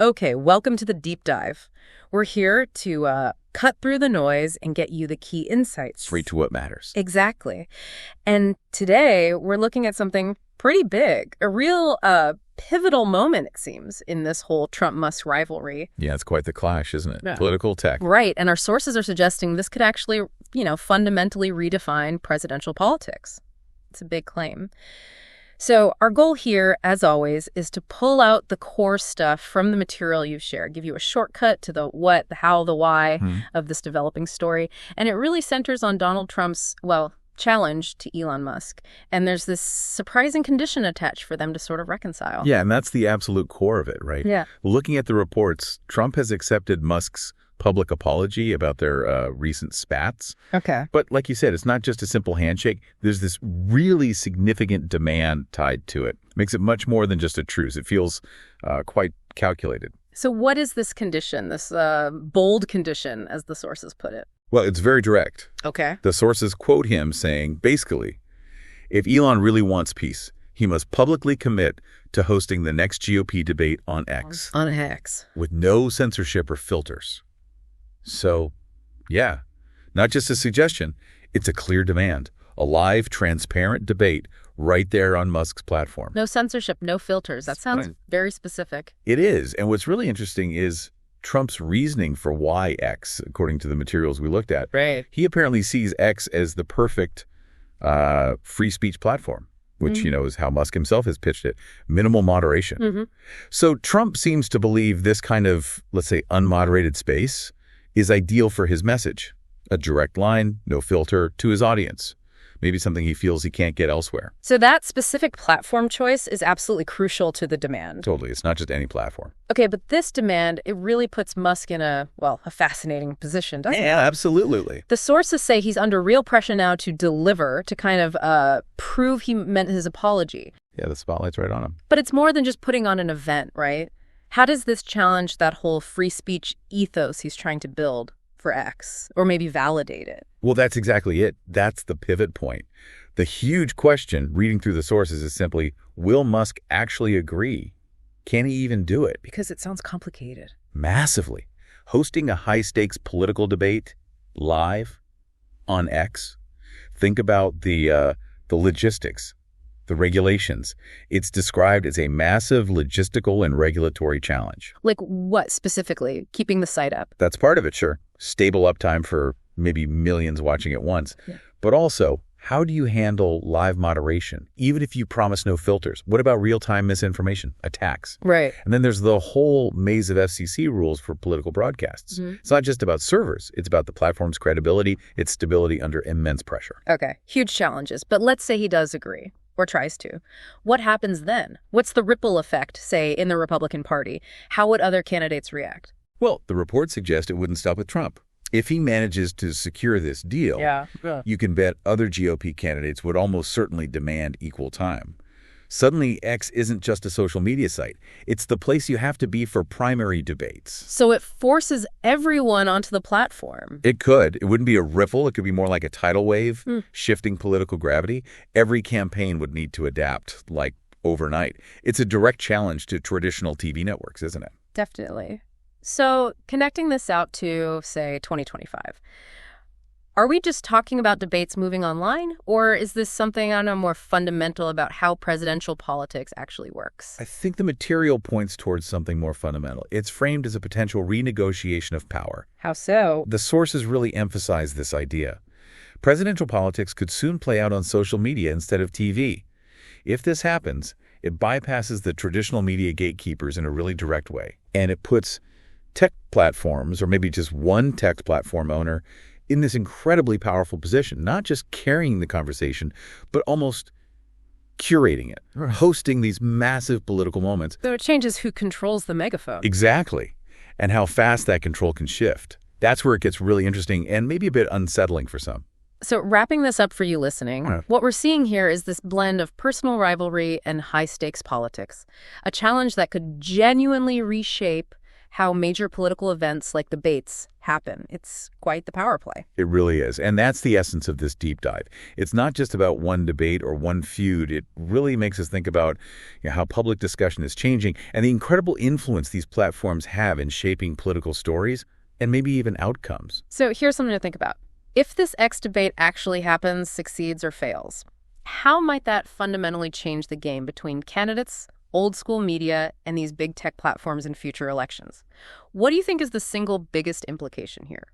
Okay, welcome to the deep dive. We're here to cut through the noise and get you the key insights. Straight to what matters. Exactly. And today we're looking at something pretty big, a real pivotal moment, it seems, in this whole Trump-Musk rivalry. Yeah, it's quite the clash, isn't it? Yeah. Political tech. Right, and our sources are suggesting this could actually, fundamentally redefine presidential politics. It's a big claim. So our goal here, as always, is to pull out the core stuff from the material you've shared, give you a shortcut to the what, the how, the why of this developing story. And it really centers on Donald Trump's, challenge to Elon Musk. And there's this surprising condition attached for them to sort of reconcile. Yeah, and that's the absolute core of it, right? Yeah. Looking at the reports, Trump has accepted Musk's public apology about their recent spats. Okay. But like you said, it's not just a simple handshake. There's this really significant demand tied to it. Makes it much more than just a truce. It feels quite calculated. So what is this condition, this bold condition, as the sources put it? Well, it's very direct. Okay. The sources quote him saying, basically, if Elon really wants peace, he must publicly commit to hosting the next GOP debate on X. On X. With no censorship or filters. So, yeah, not just a suggestion, it's a clear demand. A live, transparent debate right there on Musk's platform. No censorship, no filters. That sounds very specific. It is. And what's really interesting is Trump's reasoning for why X, according to the materials we looked at. Right. He apparently sees X as the perfect free speech platform, which, is how Musk himself has pitched it. Minimal moderation. So Trump seems to believe this kind of, let's say, unmoderated space is ideal for his message. A direct line, no filter, to his audience. Maybe something he feels he can't get elsewhere. So that specific platform choice is absolutely crucial to the demand. Totally. It's not just any platform. Okay, but this demand, it really puts Musk in a fascinating position, doesn't it? Yeah, absolutely. The sources say he's under real pressure now to deliver, to kind of prove he meant his apology. Yeah, the spotlight's right on him. But it's more than just putting on an event, right? How does this challenge that whole free speech ethos he's trying to build for X, or maybe validate it? Well, that's exactly it. That's the pivot point. The huge question, reading through the sources, is simply, will Musk actually agree? Can he even do it? Because it sounds complicated. Massively. Hosting a high-stakes political debate live on X. Think about the logistics, the regulations. It's described as a massive logistical and regulatory challenge. Like what specifically? Keeping the site up? That's part of it, sure. Stable uptime for maybe millions watching at once. Yeah. But also, how do you handle live moderation, even if you promise no filters? What about real-time misinformation, attacks? Right. And then there's the whole maze of FCC rules for political broadcasts. It's not just about servers. It's about the platform's credibility, its stability under immense pressure. Okay, huge challenges. But let's say he does agree. Or tries to. What happens then? What's the ripple effect, say, in the Republican Party? How would other candidates react? Well, the reports suggest it wouldn't stop with Trump. If he manages to secure this deal, you can bet other GOP candidates would almost certainly demand equal time. Suddenly, X isn't just a social media site. It's the place you have to be for primary debates. So it forces everyone onto the platform. It could. It wouldn't be a ripple. It could be more like a tidal wave, shifting political gravity. Every campaign would need to adapt, like overnight. It's a direct challenge to traditional TV networks, isn't it? Definitely. So connecting this out to, say, 2025, are we just talking about debates moving online? Or is this something, more fundamental about how presidential politics actually works? I think the material points towards something more fundamental. It's framed as a potential renegotiation of power. How so? The sources really emphasize this idea. Presidential politics could soon play out on social media instead of TV. If this happens, it bypasses the traditional media gatekeepers in a really direct way. And it puts tech platforms, or maybe just one tech platform owner, in this incredibly powerful position, not just carrying the conversation, but almost curating it, hosting these massive political moments. So it changes who controls the megaphone. Exactly. And how fast that control can shift. That's where it gets really interesting and maybe a bit unsettling for some. So wrapping this up for you listening, what we're seeing here is this blend of personal rivalry and high-stakes politics, a challenge that could genuinely reshape how major political events like debates happen. It's quite the power play. It really is. And that's the essence of this deep dive. It's not just about one debate or one feud. It really makes us think about how public discussion is changing and the incredible influence these platforms have in shaping political stories and maybe even outcomes. So here's something to think about. If this X debate actually happens, succeeds, or fails, how might that fundamentally change the game between candidates, old school media, and these big tech platforms in future elections? What do you think is the single biggest implication here?